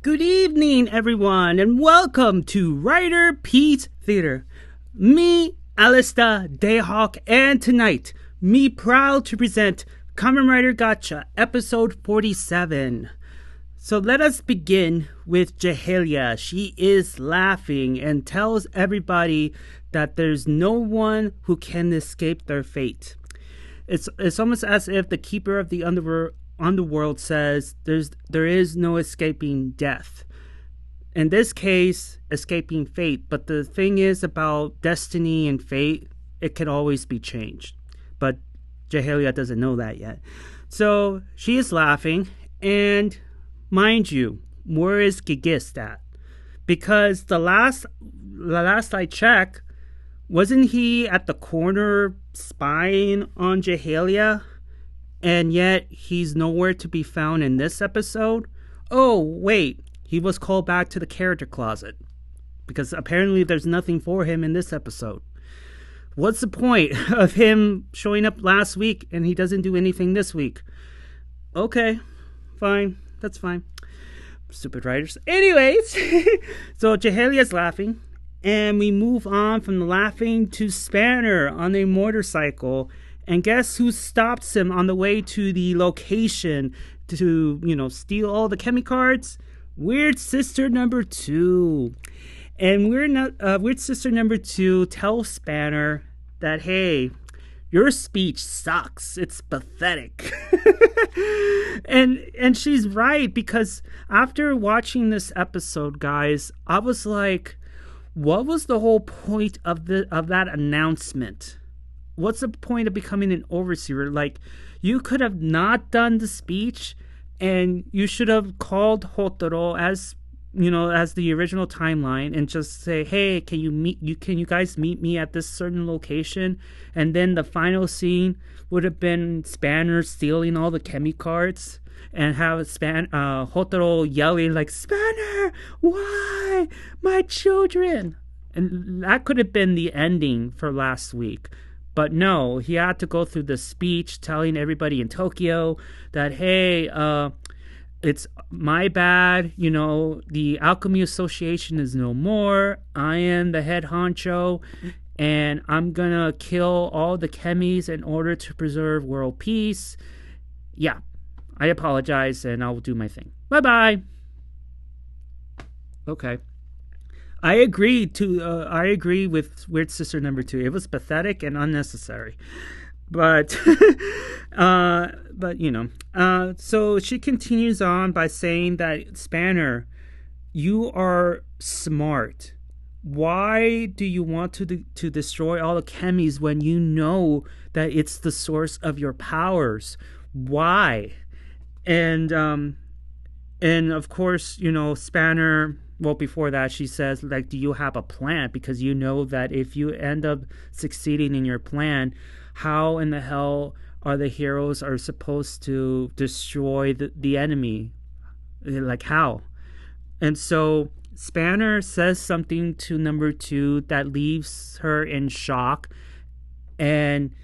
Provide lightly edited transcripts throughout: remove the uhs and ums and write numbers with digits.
Good evening, everyone, and welcome to Riderpiece Theater. Me, Alistair Dayhawk, and tonight, me proud to present Kamen Rider Gacha, episode 47. So let us begin with Gaelijah. She is laughing and tells everybody that there's no one who can escape their fate. It's almost as if the keeper of the underworld says there is no escaping death. In this case, escaping fate. But the thing is about destiny and fate, it can always be changed. But Gaelijah doesn't know that yet. So she is laughing, and mind you, where is Gigist at? Because the last I checked, wasn't he at the corner spying on Gaelijah? And yet, he's nowhere to be found in this episode? Oh, wait, he was called back to the character closet. Because apparently there's nothing for him in this episode. What's the point of him showing up last week and he doesn't do anything this week? Okay, fine, that's fine. Stupid writers. Anyways, so Gaelijah's laughing. And we move on from the laughing to Spanner on a motorcycle. And guess who stops him on the way to the location to, steal all the chemy cards? Weird Sister number 2. And Weird Sister number 2 tells Spanner that, hey, your speech sucks. It's pathetic. and she's right, because after watching this episode, guys, I was like, what was the whole point of that announcement? What's the point of becoming an overseer? Like, you could have not done the speech, and you should have called Houtaro as the original timeline, and just say, hey, can you guys meet me at this certain location? And then the final scene would have been Spanner stealing all the chemy cards, and have Houtaro yelling like, Spanner, why? My children. And that could have been the ending for last week. But no, he had to go through the speech telling everybody in Tokyo that, hey, it's my bad. The Alchemy Association is no more. I am the head honcho, and I'm going to kill all the chemies in order to preserve world peace. Yeah, I apologize, and I'll do my thing. Bye-bye. Okay. I agree with Weird Sister number 2. It was pathetic and unnecessary. But so she continues on by saying that, Spanner, you are smart. Why do you want to destroy all the chemies when you know that it's the source of your powers? Why? And of course, Spanner, well, before that, she says, like, do you have a plan? Because you know that if you end up succeeding in your plan, how in the hell are the heroes are supposed to destroy the enemy? Like, how? And so Spanner says something to number 2 that leaves her in shock. And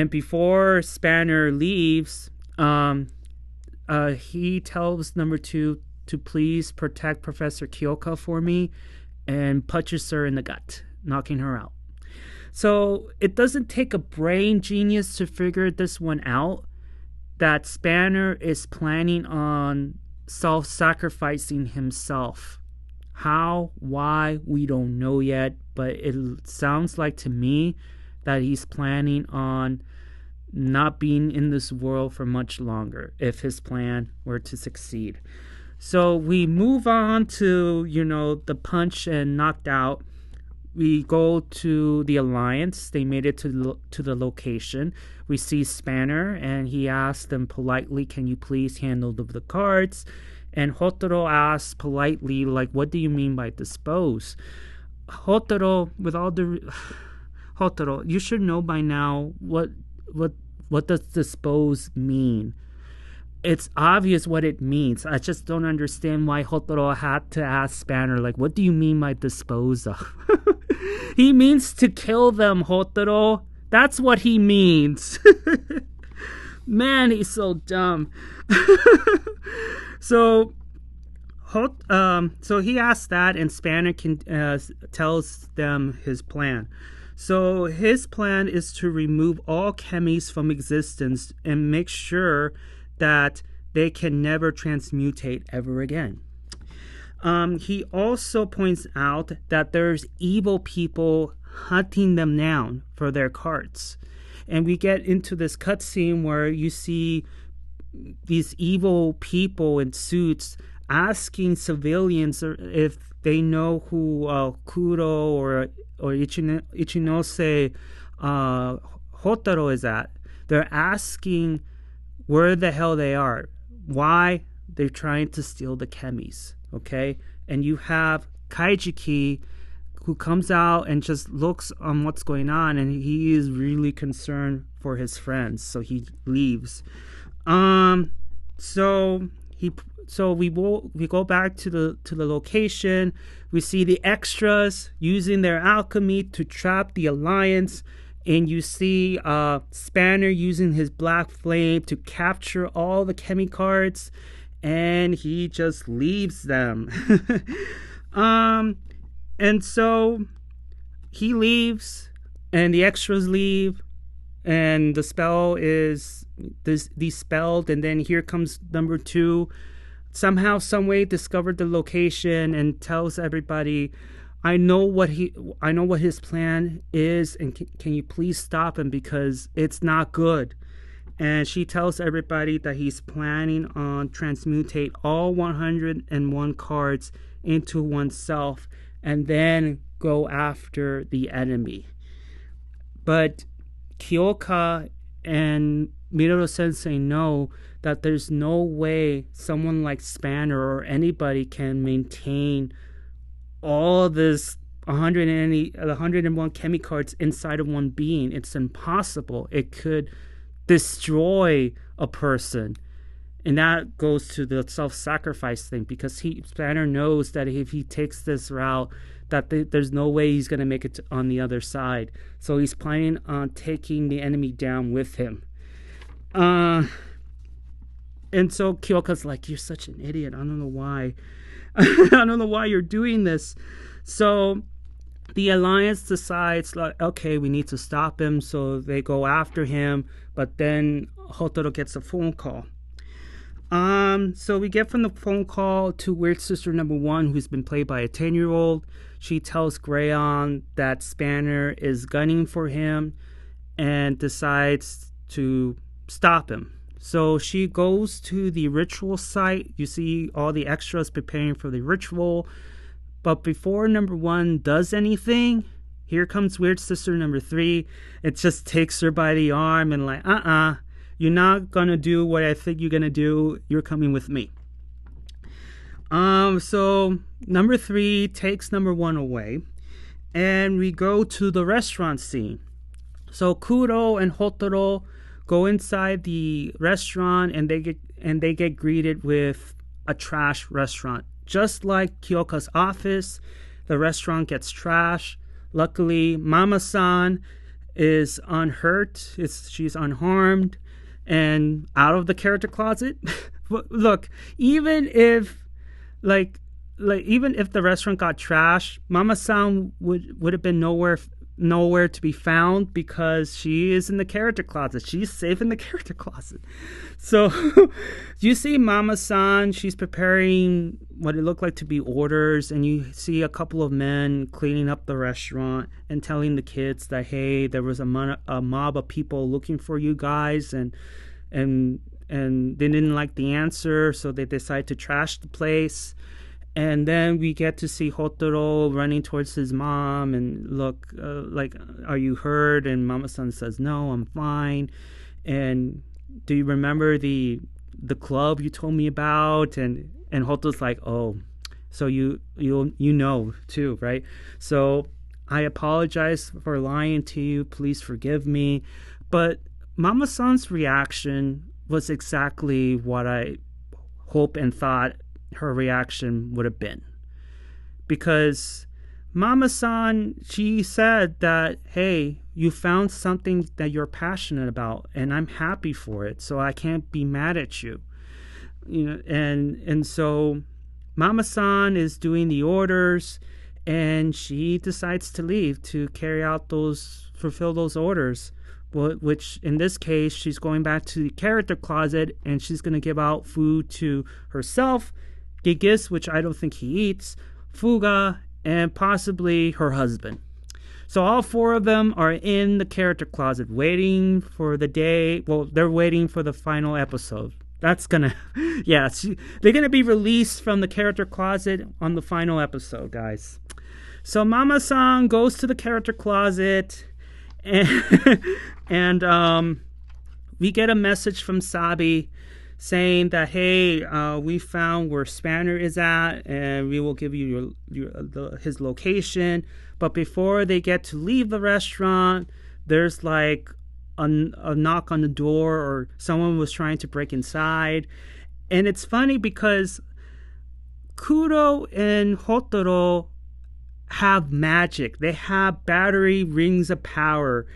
before Spanner leaves, he tells number 2 to please protect Professor Kyoka for me, and punches her in the gut, knocking her out. So it doesn't take a brain genius to figure this one out, that Spanner is planning on self-sacrificing himself. How, why, we don't know yet, but it sounds like to me that he's planning on not being in this world for much longer if his plan were to succeed. So we move on to, the punch and knocked out. We go to the Alliance. They made it to the location. We see Spanner, and he asks them politely, can you please handle the cards? And Houtaro asks politely, like, what do you mean by dispose? Houtaro, Houtaro, you should know by now what does dispose mean? It's obvious what it means. I just don't understand why Houtaro had to ask Spanner, like, what do you mean by dispose of? He means to kill them, Houtaro. That's what he means. Man, he's so dumb. So So he asks that, and Spanner tells them his plan. So his plan is to remove all chemies from existence and make sure that they can never transmutate ever again. He also points out that there's evil people hunting them down for their cards. And we get into this cutscene where you see these evil people in suits asking civilians if they know who Kudo or Ichinose Houtaro is at. They're asking where the hell they are. Why? They're trying to steal the chemies. Okay? And you have Kaijiki, who comes out and just looks on what's going on, and he is really concerned for his friends, so he leaves. So we go back to the location. We see the extras using their alchemy to trap the Alliance, and you see Spanner using his black flame to capture all the chemy cards, and he just leaves them. And so he leaves, and the extras leave, and the spell is dispelled. And then here comes number 2. Somehow, some way, discovered the location and tells everybody, "I know what his plan is, and can you please stop him because it's not good." And she tells everybody that he's planning on transmutate all 101 cards into oneself and then go after the enemy. But Kyoka and Miroto Sensei know that there's no way someone like Spanner or anybody can maintain all this 101 chemy cards inside of one being. It's impossible. It could destroy a person. And that goes to the self-sacrifice thing, because Spanner knows that if he takes this route, that there's no way he's going to make it on the other side. So he's planning on taking the enemy down with him. And so Kyoka's like, "You're such an idiot. I don't know why. I don't know why you're doing this." So the Alliance decides, like, okay, we need to stop him. So they go after him. But then Houtaro gets a phone call. So we get from the phone call to Weird Sister number 1, who's been played by a 10-year-old. She tells Grayon that Spanner is gunning for him and decides to stop him. So she goes to the ritual site. You see all the extras preparing for the ritual. But before number 1 does anything, here comes Weird Sister number 3. It just takes her by the arm and like, you're not going to do what I think you're going to do. You're coming with me. So number 3 takes number 1 away. And we go to the restaurant scene. So Kudo and Houtaro go inside the restaurant, and they get greeted with a trash restaurant. Just like Kyoka's office, the restaurant gets trashed. Luckily, Mama-san is unhurt. She's unharmed and out of the character closet. Look, even if even if the restaurant got trashed, Mama-san would have been nowhere to be found, because she is in the character closet. She's safe in the character closet. So you see Mama-san, she's preparing what it looked like to be orders, and you see a couple of men cleaning up the restaurant and telling the kids that, hey, there was a mob of people looking for you guys, and they didn't like the answer, so they decided to trash the place. And then we get to see Houtaro running towards his mom and look, like, "Are you hurt?" And Mama-san says, "No, I'm fine." And, "Do you remember the club you told me about?" And Hotaro's like, "Oh, so you know too, right? So I apologize for lying to you. Please forgive me." But Mama-san's reaction was exactly what I hoped and thought her reaction would have been. Because Mama-san, she said that, "Hey, you found something that you're passionate about, and I'm happy for it, so I can't be mad at you." You know, and so Mama-san is doing the orders, and she decides to leave to fulfill those orders. Which in this case, she's going back to the character closet, and she's going to give out food to herself, Gigis, which I don't think he eats, Fuga, and possibly her husband. So all four of them are in the character closet waiting for the day. Well, they're waiting for the final episode. That's gonna, yeah, they're gonna be released from the character closet on the final episode, guys. So Mama-san goes to the character closet, and we get a message from Sabi saying that, hey, we found where Spanner is at, and we will give you his location. But before they get to leave the restaurant, there's like a knock on the door, or someone was trying to break inside. And it's funny because Kudo and Houtaro have magic. They have battery rings of power.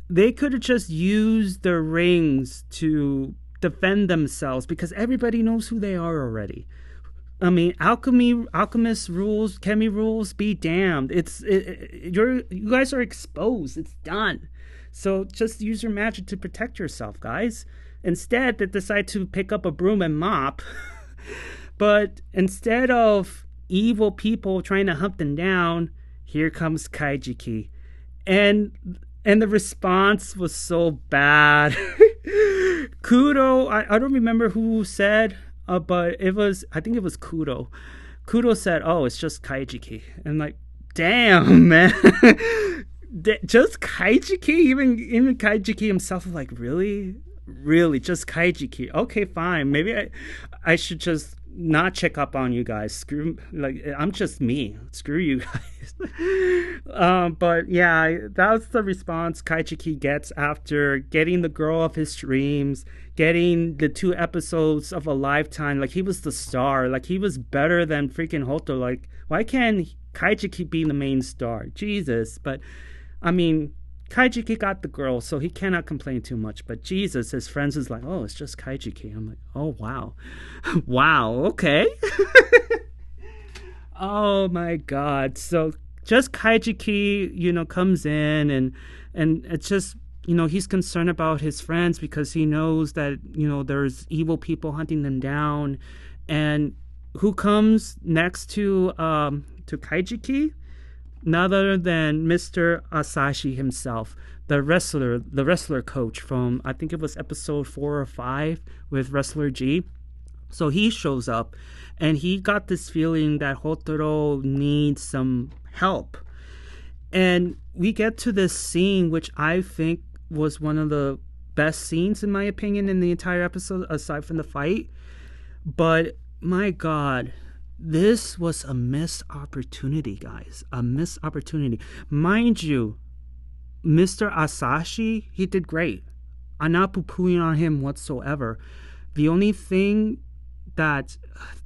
They could have just used their rings to defend themselves, because everybody knows who they are already. I mean, alchemist rules, chemy rules, be damned. You guys are exposed. It's done. So just use your magic to protect yourself, guys. Instead, they decide to pick up a broom and mop. But instead of evil people trying to hunt them down, here comes Kaijiki. And the response was so bad. Kudo, I don't remember who said, but I think it was Kudo. Kudo said, oh, it's just Kaijiki. And like, damn, man. Just Kaijiki? Even Kaijiki himself was like, really? Really, just Kaijiki? Okay, fine. Maybe I should just not check up on you guys. I'm just me. Screw you guys. But yeah, that's the response Kaijiki gets after getting the girl of his dreams, getting the 2 episodes of a lifetime. Like, he was the star. Like, he was better than freaking Hoto. Like, why can't Kaijiki be the main star? Jesus. But I mean, Kaijiki got the girl, so he cannot complain too much. But Jesus, his friends is like, oh, it's just Kaijiki. I'm like, oh, wow. Wow, okay. Oh, my God. So just Kaijiki, comes in, and it's just, he's concerned about his friends because he knows that, there's evil people hunting them down. And who comes next to Kaijiki? None other than Mr. Asashi himself, the wrestler coach from, I think it was episode 4 or 5 with Wrestler G. So he shows up, and he got this feeling that Houtaro needs some help. And we get to this scene, which I think was one of the best scenes, in my opinion, in the entire episode, aside from the fight. But my God, this was a missed opportunity, guys. A missed opportunity. Mind you, Mr. Asashi, he did great. I'm not poo-pooing on him whatsoever. The only thing that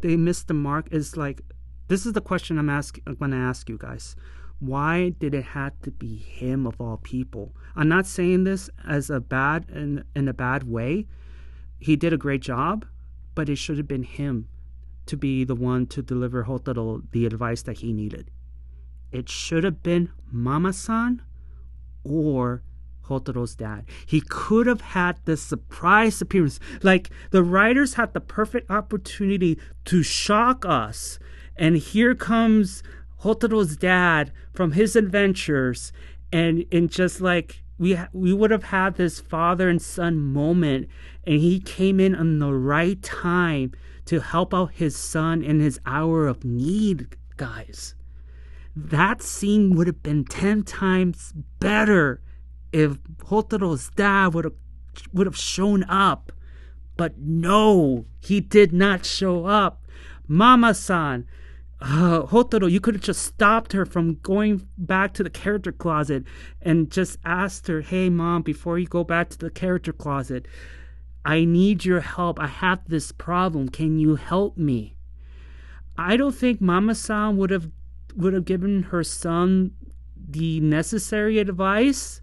they missed the mark is, like, this is the question I'm going to ask you guys. Why did it have to be him of all people? I'm not saying this as in a bad way. He did a great job, but it should have been him to be the one to deliver Houtaro the advice that he needed. It should have been Mama-san or Hotaro's dad. He could have had this surprise appearance. Like, the writers had the perfect opportunity to shock us. And here comes Hotaro's dad from his adventures. And just like, we would have had this father and son moment. And he came in on the right time to help out his son in his hour of need, guys. That scene would have been 10 times better if Hotaro's dad would have shown up. But no, he did not show up. Mama-san, Houtaro, you could have just stopped her from going back to the character closet and just asked her, hey, Mom, before you go back to the character closet, I need your help. I have this problem. Can you help me? I don't think Mama-san would have given her son the necessary advice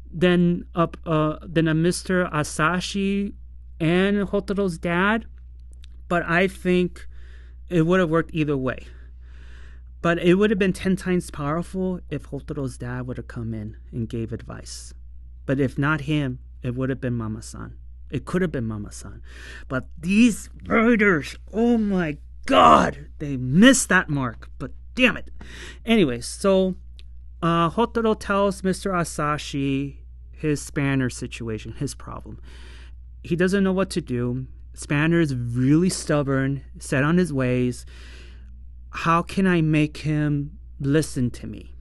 than a Mr. Asashi and Hotaro's dad. But I think it would have worked either way. But it would have been 10 times powerful if Hotaro's dad would have come in and gave advice. But if not him, it would have been Mama-san. It could have been Mama-san. But these writers, oh my God, they missed that mark. But damn it. Anyways, so Houtaro tells Mr. Asashi his Spanner situation, his problem. He doesn't know what to do. Spanner is really stubborn, set on his ways. How can I make him listen to me?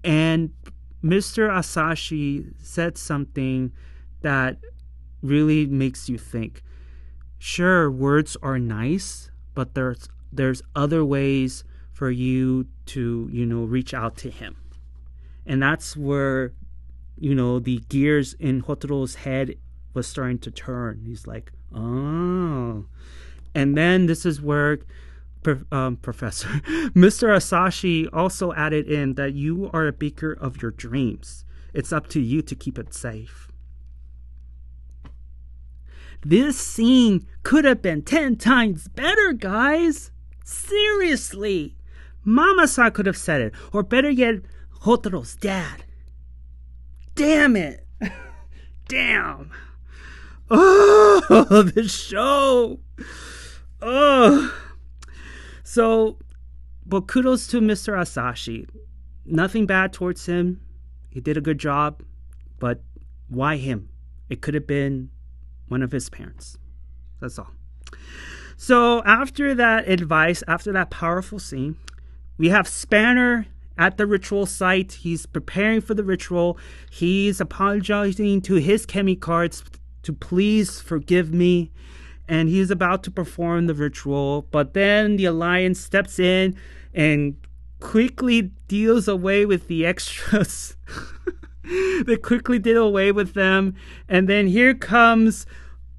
And Mr. Asashi said something that really makes you think. Sure, words are nice, but there's other ways for you to, reach out to him. And that's where, the gears in Hotaro's head was starting to turn. He's like, oh. And then this is where Professor Mr. Asashi also added in that you are a beaker of your dreams. It's up to you to keep it safe. This scene could have been 10 times better, guys. Seriously. Mama-san could have said it. Or better yet, Hotaro's dad. Damn it. Damn. Oh, this show. Oh. So, but kudos to Mr. Asashi. Nothing bad towards him. He did a good job. But why him? It could have been one of his parents. That's all. So after that advice, after that powerful scene, we have Spanner at the ritual site. He's preparing for the ritual. He's apologizing to his chemy cards to please forgive me. And he's about to perform the ritual. But then the Alliance steps in and quickly deals away with the extras. They quickly did away with them. And then here comes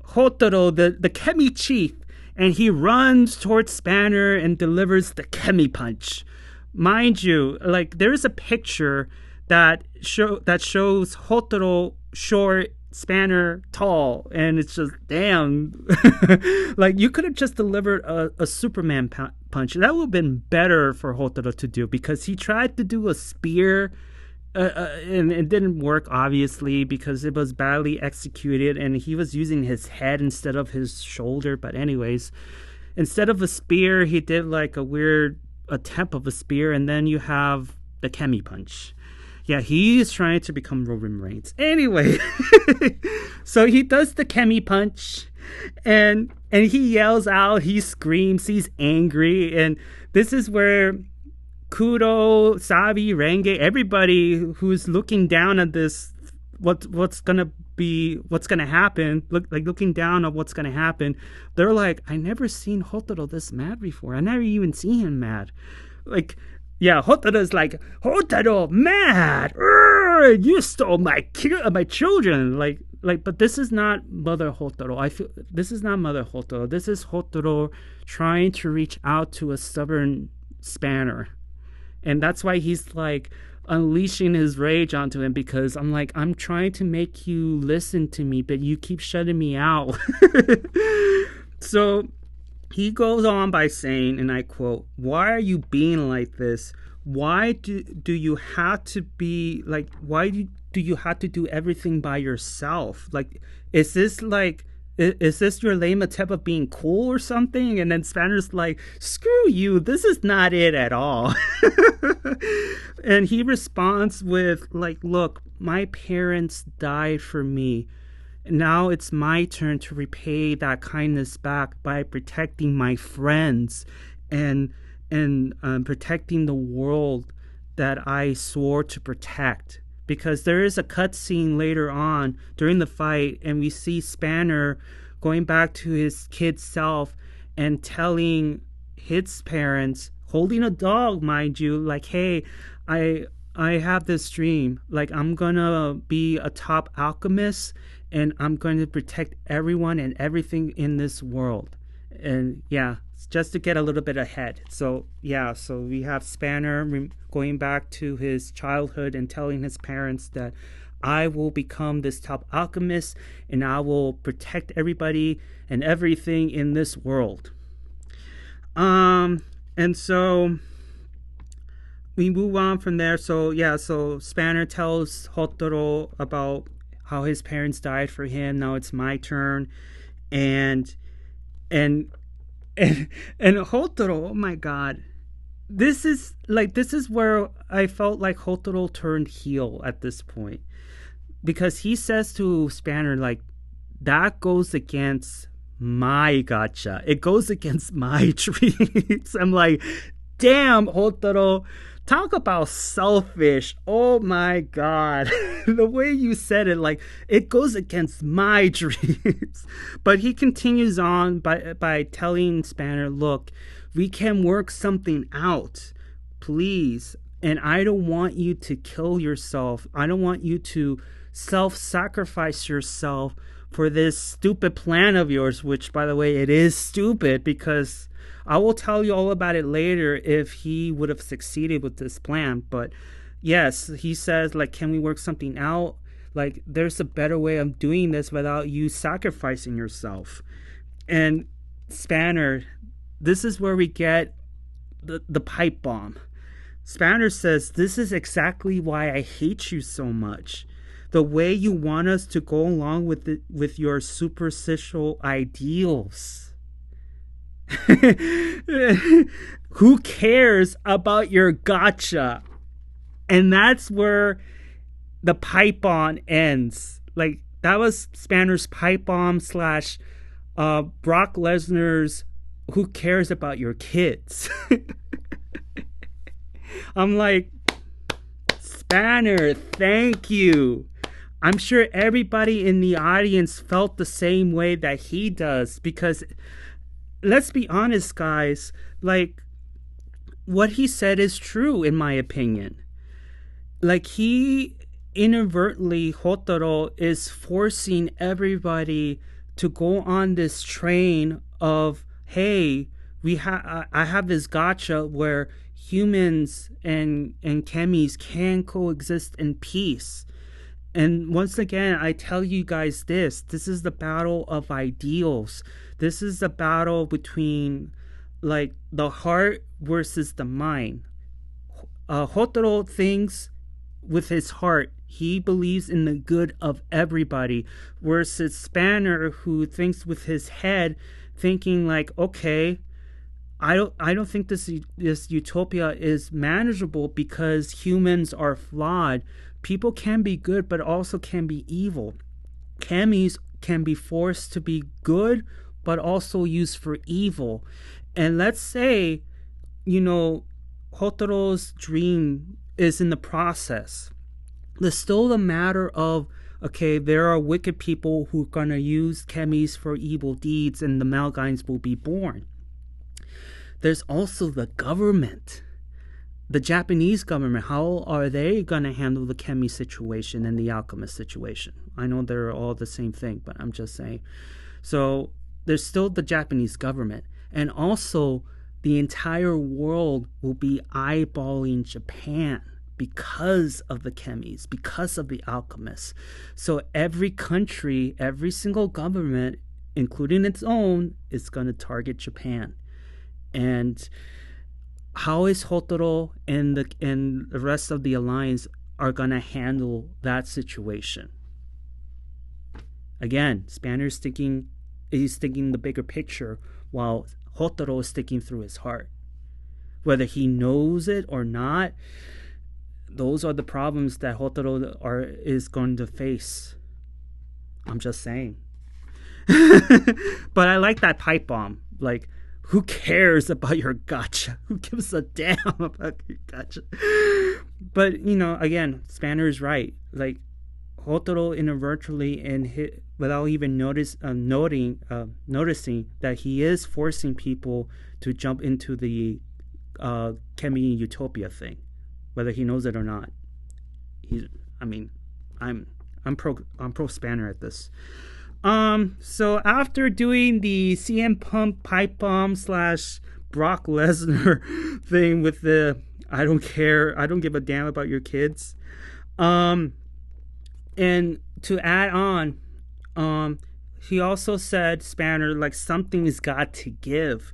Houtaro, the chemy chief. And he runs towards Spanner and delivers the chemy punch. Mind you, like there's a picture that shows Houtaro short, Spanner tall, and it's just damn. Like you could have just delivered a Superman punch. That would have been better for Houtaro to do, because he tried to do a spear, and it didn't work obviously because it was badly executed, and he was using his head instead of his shoulder. But anyways, instead of a spear, he did like a weird attempt of a spear, and then you have the chemy punch. Yeah, he's trying to become Roman Reigns. Anyway, so he does the chemy punch, and he yells out, he screams, he's angry, and this is where Kudo, Sabi, Renge, everybody who's looking down at this, what's gonna happen, looking down on what's gonna happen, they're like, I never seen Houtaro this mad before. I never even seen him mad. Like, yeah, Hotaro's like, Houtaro, mad! You stole my children! Like, but this is not Mother Houtaro. I feel this is not Mother Houtaro. This is Houtaro trying to reach out to a stubborn Spanner, and that's why he's like unleashing his rage onto him, because I'm trying to make you listen to me, but you keep shutting me out. So he goes on by saying, and I quote, "Why are you being like this? Why do you have to be like, why do you have to do everything by yourself? Like, is this your lame attempt of being cool or something?" And then Spanner's like, "Screw you, this is not it at all." And he responds with like, "Look, my parents died for me. Now it's my turn to repay that kindness back by protecting my friends and protecting the world that I swore to protect." Because there is a cutscene later on during the fight, and we see Spanner going back to his kid self and telling his parents, holding a dog, mind you, like, "Hey, I have this dream. Like, I'm gonna be a top alchemist, and I'm going to protect everyone and everything in this world." And yeah, just to get a little bit ahead. So yeah, so we have Spanner going back to his childhood and telling his parents that I will become this top alchemist and I will protect everybody and everything in this world. And so we move on from there. So yeah, so Spanner tells Houtaro about how his parents died for him. Now it's my turn, and and and Houtaro. Oh my god, this is where I felt like Houtaro turned heel at this point, because he says to Spanner like, that goes against my gacha. It goes against my dreams. I'm like, damn, Houtaro. Talk about selfish. Oh my god. The way you said it, like, it goes against my dreams. But he continues on by telling Spanner, look, we can work something out. Please. And I don't want you to kill yourself. I don't want you to self-sacrifice yourself for this stupid plan of yours, which, by the way, it is stupid, because I will tell you all about it later if he would have succeeded with this plan. But yes, he says, like, can we work something out? Like, there's a better way of doing this without you sacrificing yourself. And Spanner, this is where we get the pipe bomb. Spanner says, this is exactly why I hate you so much. The way you want us to go along with your superficial ideals. Who cares about your gacha? And that's where the pipe bomb ends. Like, that was Spanner's pipe bomb / Brock Lesnar's who cares about your kids. I'm like, Spanner, thank you. I'm sure everybody in the audience felt the same way that he does, because let's be honest, guys, like, what he said is true, in my opinion. Like, he inadvertently, Houtaro is forcing everybody to go on this train of, hey, I have this gacha where humans and chemies can coexist in peace. And once again, I tell you guys this is the battle of ideals. This is the battle between, like, the heart versus the mind. Houtaro thinks with his heart. He believes in the good of everybody. Versus Spanner, who thinks with his head, thinking like, okay, I don't think this utopia is manageable because humans are flawed. People can be good, but also can be evil. Chemies can be forced to be good, but also used for evil. And let's say, Houtaro's dream is in the process. There's still the matter of, okay, there are wicked people who are going to use chemies for evil deeds, and the Malgains will be born. There's also the government. The Japanese government, how are they going to handle the chemy situation and the alchemist situation? I know they're all the same thing, but I'm just saying. So there's still the Japanese government. And also, the entire world will be eyeballing Japan because of the chemies, because of the alchemists. So every country, every single government, including its own, is going to target Japan. And how is Houtaro and the rest of the alliance are going to handle that situation? Again, Spanner's thinking the bigger picture, while Houtaro is sticking through his heart. Whether he knows it or not, those are the problems that Houtaro is going to face. I'm just saying. But I like that pipe bomb. Like, who cares about your gacha? Who gives a damn about your gacha? But, again, Spanner is right. Like, Houtaro inadvertently and without even noticing that he is forcing people to jump into the chemy utopia thing, whether he knows it or not. I'm pro Spanner at this. So after doing the CM Punk pipe bomb / Brock Lesnar thing with the I don't care, I don't give a damn about your kids. And to add on, he also said, Spanner, like, something has got to give.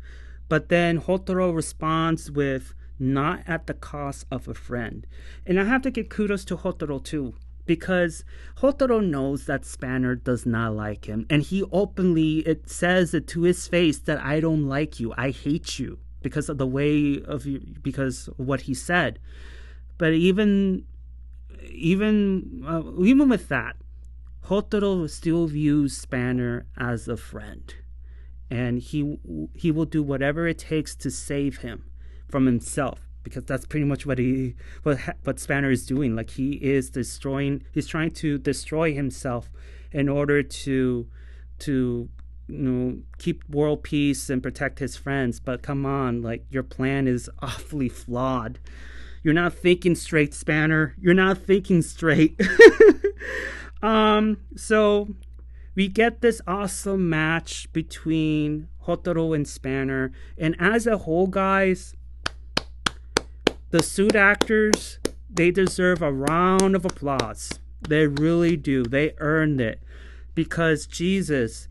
But then Houtaro responds with, not at the cost of a friend. And I have to give kudos to Houtaro too, because Houtaro knows that Spanner does not like him. And he openly, it says it to his face that I don't like you. I hate you because of the way of you, because of what he said. But even with that, Houtaro still views Spanner as a friend. And he will do whatever it takes to save him from himself, because that's pretty much what Spanner is doing. Like, he's trying to destroy himself in order to keep world peace and protect his friends. But come on, like, your plan is awfully flawed. You're not thinking straight, Spanner. You're not thinking straight. So we get this awesome match between Houtaro and Spanner. And as a whole, guys, the suit actors, they deserve a round of applause. They really do. They earned it. Because, Jesus,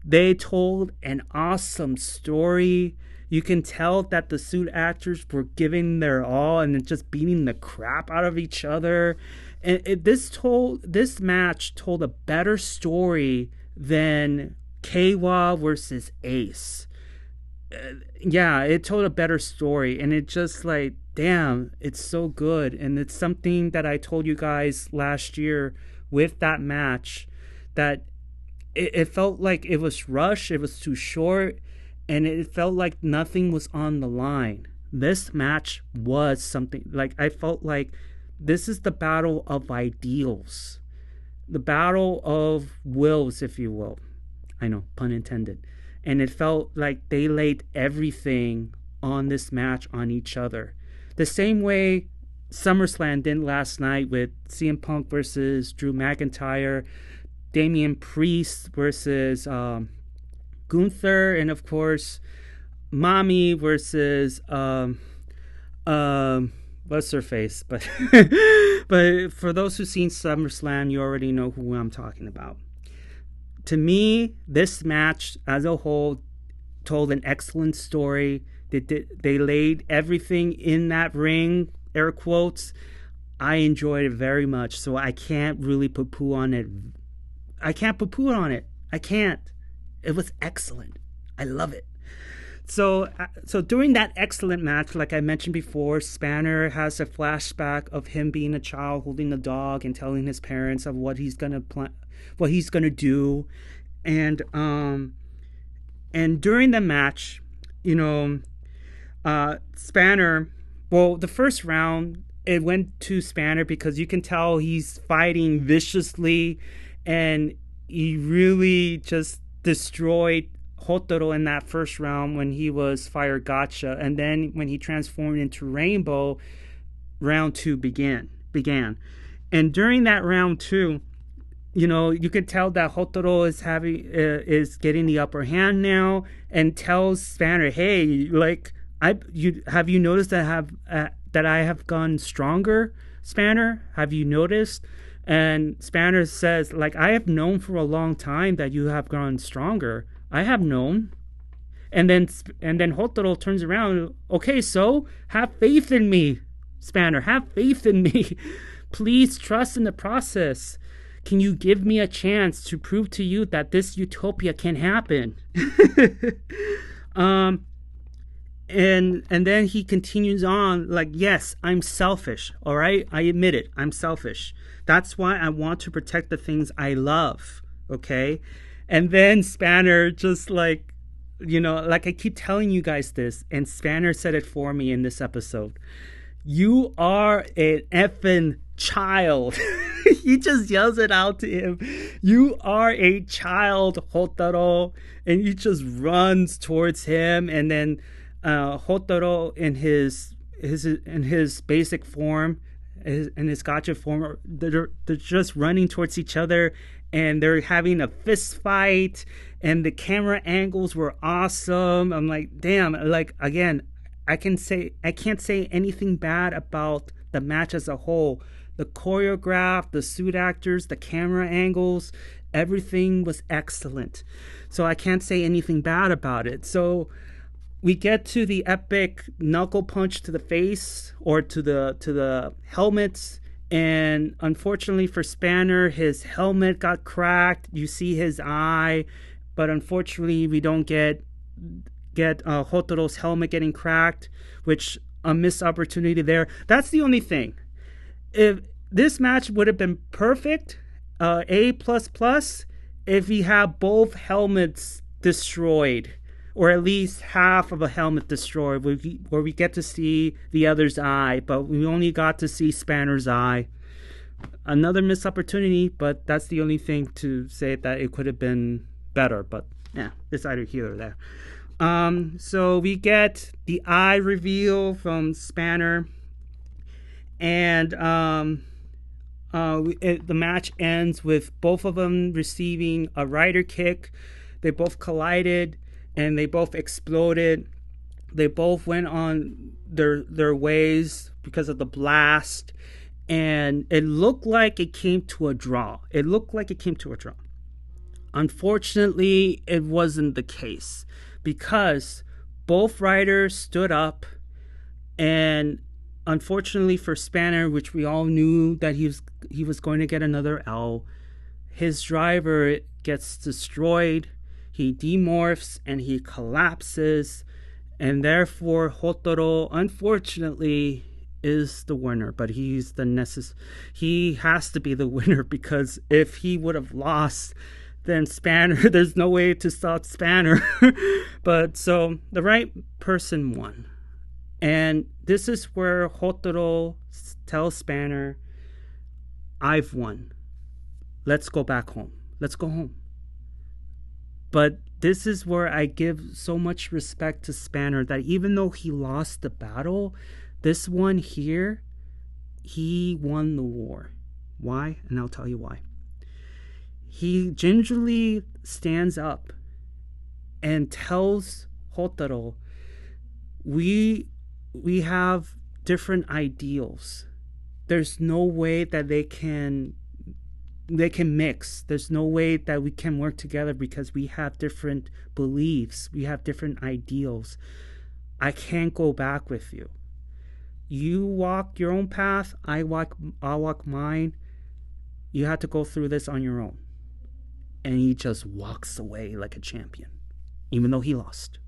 they told an awesome story. You can tell that the suit actors were giving their all and just beating the crap out of each other. And this match told a better story than Keiwa versus Ace. Yeah, it told a better story, and it just like, damn, it's so good. And it's something that I told you guys last year with that match, that it felt like it was rushed, it was too short, and it felt like nothing was on the line. This match was something, like, I felt like this is the battle of ideals, the battle of wills, if you will. I know, pun intended. And it felt like they laid everything on this match on each other. The same way SummerSlam did last night with CM Punk versus Drew McIntyre, Damian Priest versus Gunther, and of course Mami versus what's her face? But but for those who've seen SummerSlam, you already know who I'm talking about. To me, this match as a whole told an excellent story. They laid everything in that ring, air quotes. I enjoyed it very much, so I can't really poo-poo on it. I can't. It was excellent. I love it. So during that excellent match, like I mentioned before, Spanner has a flashback of him being a child holding a dog and telling his parents of what he's gonna do, and during the match, Spanner. Well, the first round it went to Spanner because you can tell he's fighting viciously, and he really just destroyed Houtaro in that first round when he was Fire Gotcha. And then when he transformed into Rainbow, round 2 began. And during that round 2, you could tell that Houtaro is getting the upper hand now, and tells Spanner, "Hey, like, have you noticed that I have gone stronger, Spanner? Have you noticed?" And Spanner says, like, "I have known for a long time that you have gone stronger. I have known." And then Houtaro turns around. "Okay, so have faith in me, Spanner. Have faith in me. Please trust in the process. Can you give me a chance to prove to you that this utopia can happen?" And then he continues on like, "Yes, I'm selfish. All right, I admit it. I'm selfish. That's why I want to protect the things I love. Okay." And then Spanner just like, like I keep telling you guys this, and Spanner said it for me in this episode. "You are an effing child." He just yells it out to him. "You are a child, Houtaro." And he just runs towards him, and then Houtaro in his basic form, in his gotcha form, they're just running towards each other, and they're having a fist fight, and the camera angles were awesome. I'm like, damn, like, again, I can't say anything bad about the match as a whole. The choreograph, the suit actors, the camera angles, everything was excellent. So I can't say anything bad about it. So we get to the epic knuckle punch to the face or to the helmets, and unfortunately for Spanner, his helmet got cracked. You see his eye, but unfortunately we don't get Hotaro's helmet getting cracked, which a missed opportunity there. That's the only thing. If this match would have been perfect, A++, if we have both helmets destroyed, or at least half of a helmet destroyed, where we get to see the other's eye, but we only got to see Spanner's eye. Another missed opportunity, but that's the only thing to say that it could have been better. But yeah, it's either here or there. So we get the eye reveal from Spanner, and the match ends with both of them receiving a rider kick. They both collided, and they both exploded. They both went on their ways because of the blast, and it looked like it came to a draw. Unfortunately, it wasn't the case, because both riders stood up, and unfortunately for Spanner, which we all knew that he was going to get another L, his driver gets destroyed. He demorphs and he collapses, and therefore Houtaro, unfortunately, is the winner. But he has to be the winner, because if he would have lost, then Spanner, there's no way to stop Spanner. But so the right person won. And this is where Houtaro tells Spanner, I've won. Let's go back home. Let's go home. But this is where I give so much respect to Spanner, that even though he lost the battle, this one here, he won the war. Why? And I'll tell you why. He gingerly stands up and tells Houtaro, we have different ideals. There's no way that they can mix. There's no way that we can work together, because we have different beliefs. We have different ideals. I can't go back with you. You walk your own path. I'll walk mine. You have to go through this on your own. And he just walks away like a champion, even though he lost.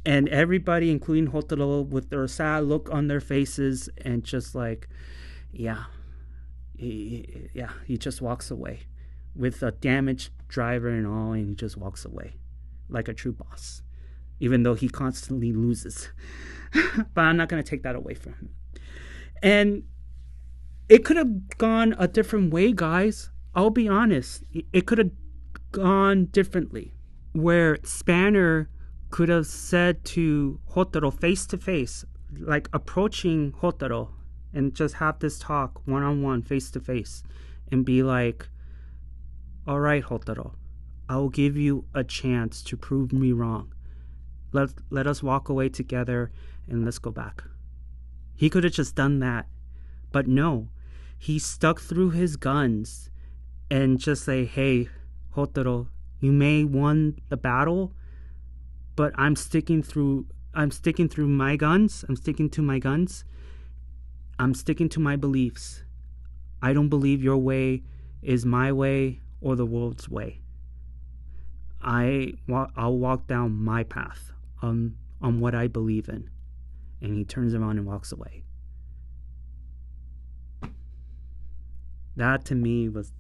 And everybody, including Houtaro, with their sad look on their faces, and just like, he just walks away with a damaged driver and all, and he just walks away like a true boss, even though he constantly loses. But I'm not going to take that away from him. And it could have gone a different way, guys. I'll be honest. It could have gone differently, where Spanner could have said to Houtaro face to face, like approaching Houtaro, and just have this talk one-on-one, face-to-face, and be like, all right, Houtaro, I will give you a chance to prove me wrong. Let us walk away together, and let's go back. He could have just done that. But no, he stuck through his guns and just say, hey, Houtaro, you may won the battle, but I'm sticking through my guns. I'm sticking to my guns. I'm sticking to my beliefs. I don't believe your way is my way or the world's way. I'll walk down my path on what I believe in. And he turns around and walks away. That to me was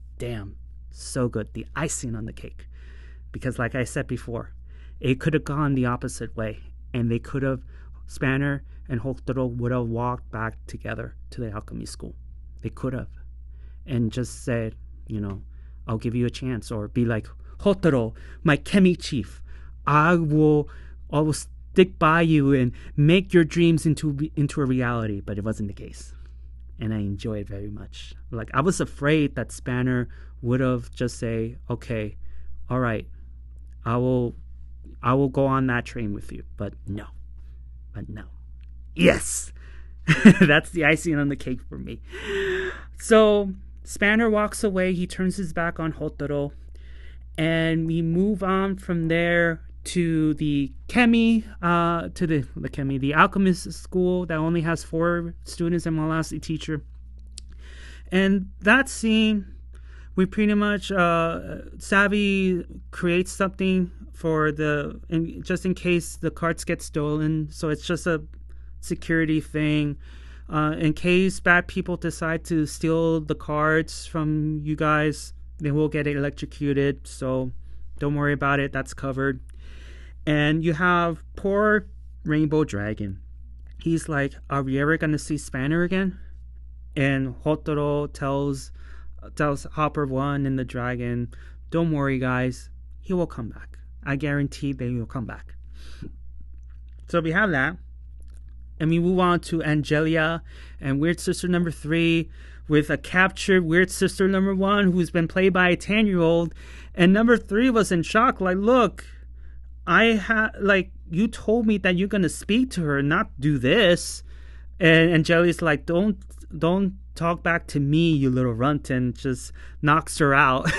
so good. The icing on the cake. Because like I said before, it could have gone the opposite way. And they could have, Spanner and Houtaro would have walked back together to the alchemy school. They could have. And just said, I'll give you a chance. Or be like, Houtaro, my chemy chief, I will stick by you and make your dreams into a reality. But it wasn't the case. And I enjoyed it very much. Like, I was afraid that Spanner would have just say, okay, all right, I will go on that train with you. But no. Yes! That's the icing on the cake for me. So Spanner walks away. He turns his back on Houtaro. And we move on from there to the chemy, the alchemist school that only has 4 students and one last teacher. And that scene, we pretty much Savvy creates something for just in case the cards get stolen. So it's just a security thing. In case bad people decide to steal the cards from you guys, they will get electrocuted. So don't worry about it. That's covered. And you have poor Rainbow Dragon. He's like, are we ever going to see Spanner again? And Houtaro tells Hopper 1 and the dragon, don't worry, guys. He will come back. I guarantee that he will come back. So we have that. And we move on to Angelia and Weird Sister number 3 with a captured Weird Sister number 1 who's been played by a 10-year-old. And number 3 was in shock. Like, look, you told me that you're going to speak to her, not do this. And Angelia's like, don't talk back to me, you little runt, and just knocks her out.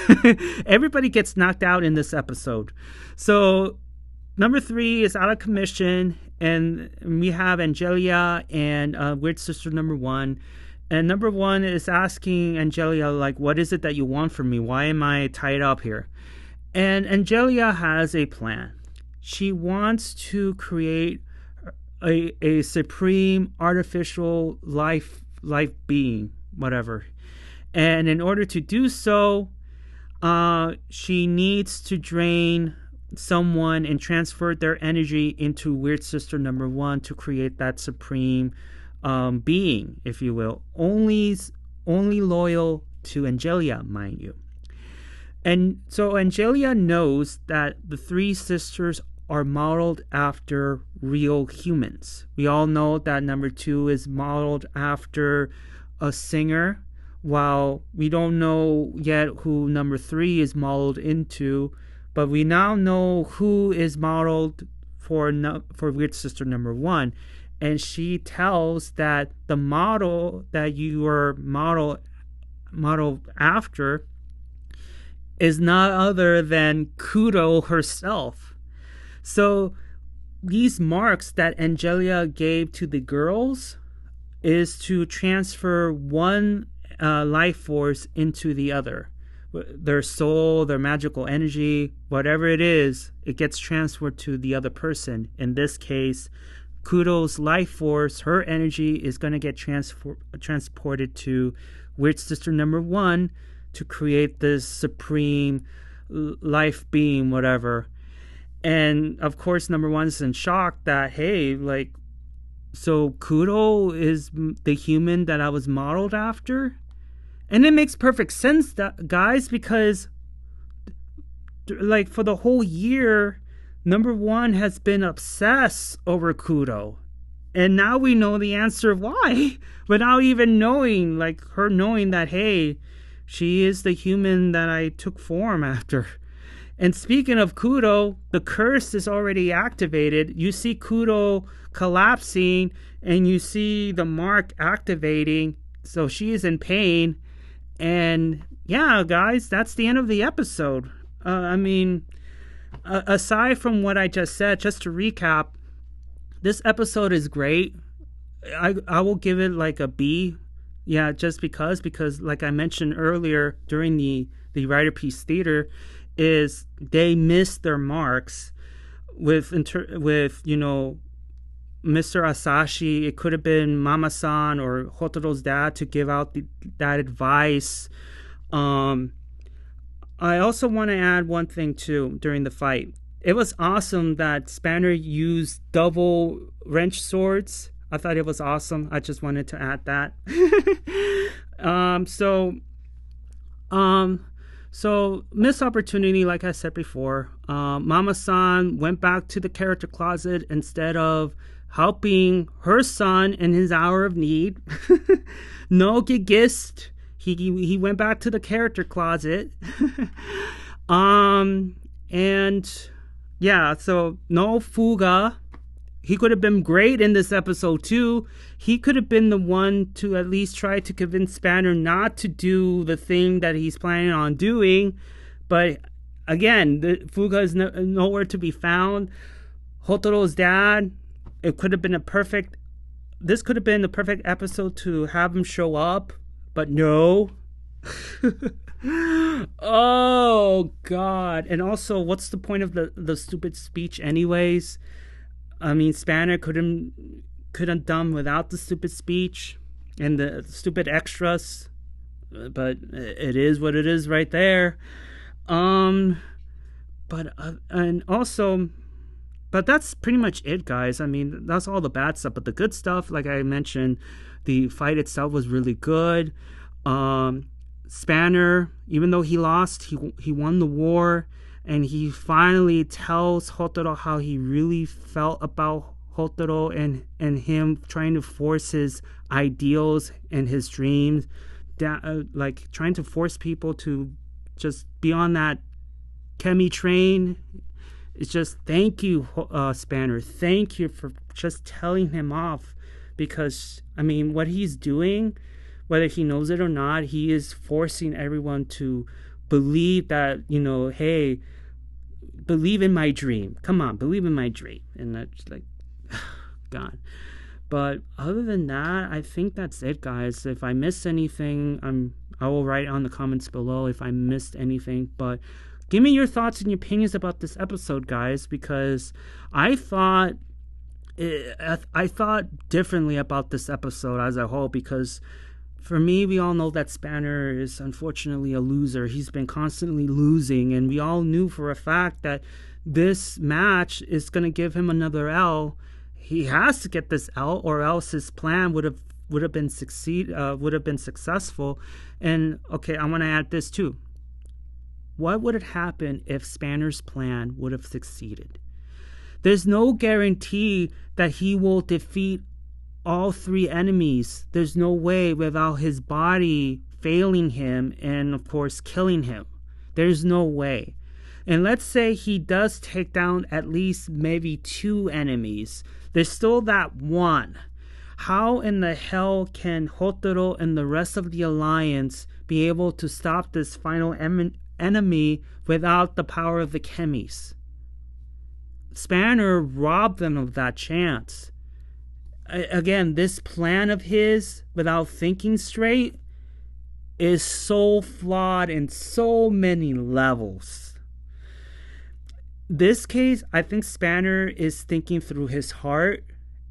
Everybody gets knocked out in this episode. So number 3 is out of commission, and we have Angelia and Weird Sister number 1. And number 1 is asking Angelia, like, what is it that you want from me? Why am I tied up here? And Angelia has a plan. She wants to create a supreme artificial life being, whatever. And in order to do so, she needs to drain someone and transfer their energy into Weird Sister number 1 to create that supreme being, if you will. Only loyal to Angelia, mind you. And so Angelia knows that the 3 sisters are modeled after real humans. We all know that number 2 is modeled after a singer, while we don't know yet who number 3 is modeled into, but we now know who is modeled for Weird Sister number 1. And she tells that the model that you are modeled after is none other than Kudo herself. So these marks that Angelia gave to the girls is to transfer one life force into the other. Their soul, their magical energy, whatever it is, it gets transferred to the other person. In this case, Kudo's life force, her energy is going to get transported to Weird Sister number 1 to create this supreme life being, whatever. And of course, number 1 is in shock that, hey, like, so Kudo is the human that I was modeled after? And it makes perfect sense, guys, because, like, for the whole year, number 1 has been obsessed over Kudo. And now we know the answer why, without even knowing, like, her knowing that, hey, she is the human that I took form after. And speaking of Kudo, the curse is already activated. You see Kudo collapsing, and you see the mark activating. So she is in pain. And yeah, guys, that's the end of the episode. Aside from what I just said, just to recap, this episode is great. I will give it like a B. Yeah, just because like I mentioned earlier during the Riderpiece theater, is they missed their marks with Mr. Asashi. It could have been Mama-san or Hotaro's dad to give out that advice. I also want to add one thing too during the fight. It was awesome that Spanner used double wrench swords. I thought it was awesome. I just wanted to add that. So missed opportunity, like I said before. Mama-san went back to the character closet instead of helping her son in his hour of need. No gigist. He went back to the character closet. And yeah, so no Fuga. He could have been great in this episode too. He could have been the one to at least try to convince Spanner not to do the thing that he's planning on doing. But again, the Fuga is nowhere to be found. Hotaro's dad, it could have been this could have been the perfect episode to have him show up, but no. Oh, God. And also, what's the point of the stupid speech anyways? I mean, Spanner could have done without the stupid speech and the stupid extras, but it is what it is right there. But that's pretty much it, guys. I mean, that's all the bad stuff. But the good stuff, like I mentioned, the fight itself was really good. Spanner, even though he lost, he won the war, and he finally tells Houtaro how he really felt about Houtaro and him trying to force his ideals and his dreams, like trying to force people to just be on that chemy train. It's just, thank you, Spanner. Thank you for just telling him off. Because, I mean, what he's doing, whether he knows it or not, he is forcing everyone to believe that, hey, believe in my dream. Come on, believe in my dream. And that's like, God. But other than that, I think that's it, guys. If I missed anything, I will write on the comments below if I missed anything. But give me your thoughts and your opinions about this episode, guys, because I thought differently about this episode as a whole, because for me, we all know that Spanner is unfortunately a loser. He's been constantly losing, and we all knew for a fact that this match is going to give him another L. He has to get this L, or else his plan would have been successful. And okay, I want to add this too. What would have happened if Spanner's plan would have succeeded? There's no guarantee that he will defeat all three enemies. There's no way without his body failing him and, of course, killing him. There's no way. And let's say he does take down at least maybe 2 enemies. There's still that one. How in the hell can Houtaro and the rest of the Alliance be able to stop this final enemy without the power of the chemies? Spanner robbed them of that chance. Again, this plan of his, without thinking straight, is so flawed in so many levels. This case, I think Spanner is thinking through his heart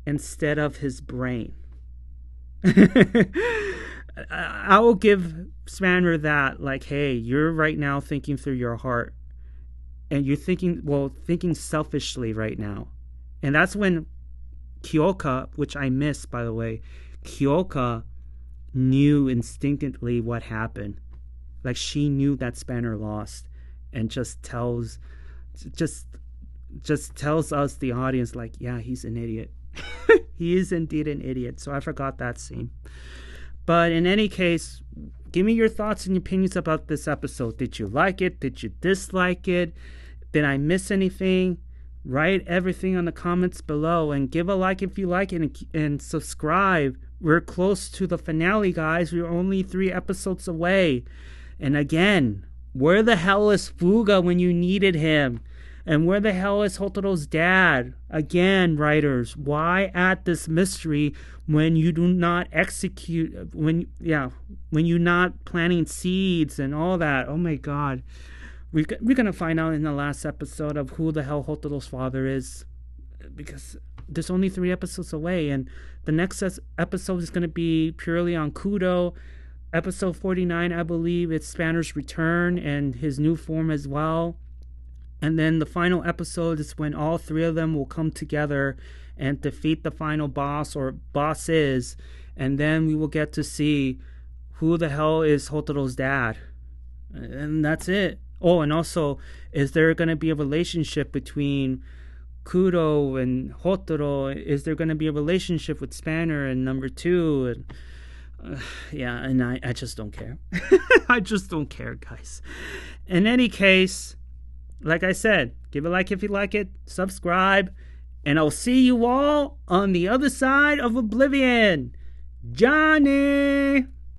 instead of his brain. I will give Spanner that, like, hey, you're right now thinking through your heart. And you're thinking selfishly right now. And that's when Kyoka, which I missed, by the way, Kyoka knew instinctively what happened. Like, she knew that Spanner lost, and just tells us, the audience, like, yeah, he's an idiot. He is indeed an idiot. So I forgot that scene. But in any case, give me your thoughts and opinions about this episode. Did you like it? Did you dislike it? Did I miss anything? Write everything on the comments below, and give a like if you like it, and subscribe. We're close to the finale, guys. We're only 3 episodes away. And again, where the hell is Fuga when you needed him? And where the hell is Hotaro's dad? Again, writers, why add this mystery when you do not execute, when you're not planting seeds and all that? Oh my God. We're going to find out in the last episode of who the hell Hotaro's father is, because there's only 3 episodes away, and the next episode is going to be purely on Kudo. Episode 49, I believe, it's Spanner's return and his new form as well. And then the final episode is when all 3 of them will come together and defeat the final boss or bosses, and then we will get to see who the hell is Hotaro's dad. And that's it. Oh, and also, is there going to be a relationship between Kudo and Houtaro? Is there going to be a relationship with Spanner and number 2? And and I just don't care. I just don't care, guys. In any case, like I said, give a like if you like it, subscribe, and I'll see you all on the other side of Oblivion. Johnny!